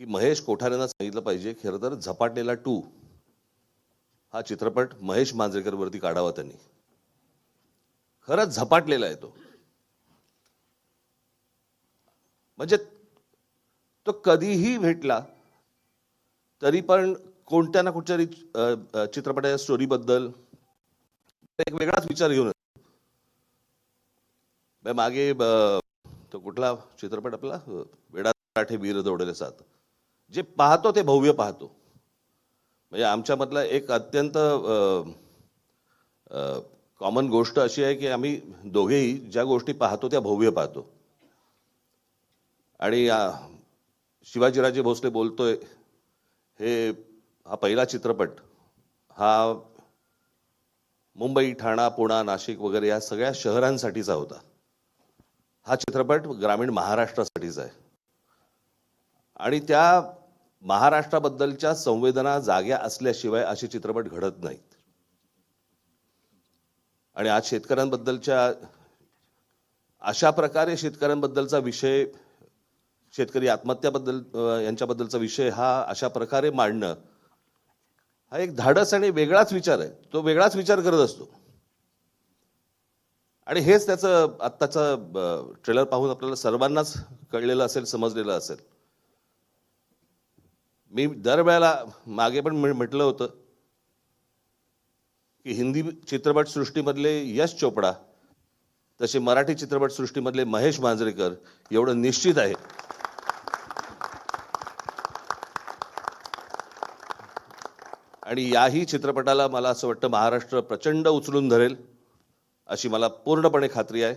की महेश कोठारेंना सांगितलं पाहिजे, खरं तर झपाटलेला 2 हा चित्रपट महेश मांजरेकर वरती काढावा त्यांनी. खरंच झपाटलेला आहे तो. म्हणजे तो कधीही भेटला तरी पण कोणत्या ना कुठच्या चित्रपटाच्या स्टोरीबद्दल एक वेगळाच विचार घेऊन येतो. मागे तो कुठला चित्रपट आपला वेडा मराठे वीर दौडले साथ, जे पाहतो ते भव्य पाहतो. म्हणजे आमच्यामधला एक अत्यंत कॉमन गोष्ट अशी आहे की आम्ही दोघेही ज्या गोष्टी पाहतो त्या भव्य पाहतो. आणि शिवाजीराजे भोसले बोलतोय हा पहिला चित्रपट हा मुंबई, ठाणा, पुणा, नाशिक वगैरे या सगळ्या शहरांसाठीचा होता. हा चित्रपट ग्रामीण महाराष्ट्रासाठीचा आहे. आणि त्या महाराष्ट्राबद्दलच्या संवेदना जाग्या असल्याशिवाय असे चित्रपट घडत नाहीत. आणि आज शेतकऱ्यांबद्दलच्या अशा प्रकारे शेतकऱ्यांबद्दलचा विषय, शेतकरी आत्महत्याबद्दल यांच्याबद्दलचा विषय हा अशा प्रकारे मांडणं हा एक धाडस आणि वेगळाच विचार आहे. तो वेगळाच विचार करत असतो. आणि हेच त्याचं आत्ताचं ट्रेलर पाहून आपल्याला सर्वांनाच कळलेलं असेल, समजलेलं असेल. मी दरवेळेला मागे पण म्हटलं होतं की हिंदी चित्रपट सृष्टीमधले यश चोपडा तसे मराठी चित्रपट सृष्टीमधले महेश मांजरेकर एवढं निश्चित आहे. आणि याही चित्रपटाला मला असं वाटतं महाराष्ट्र प्रचंड उचलून धरेल अशी मला पूर्णपणे खात्री आहे.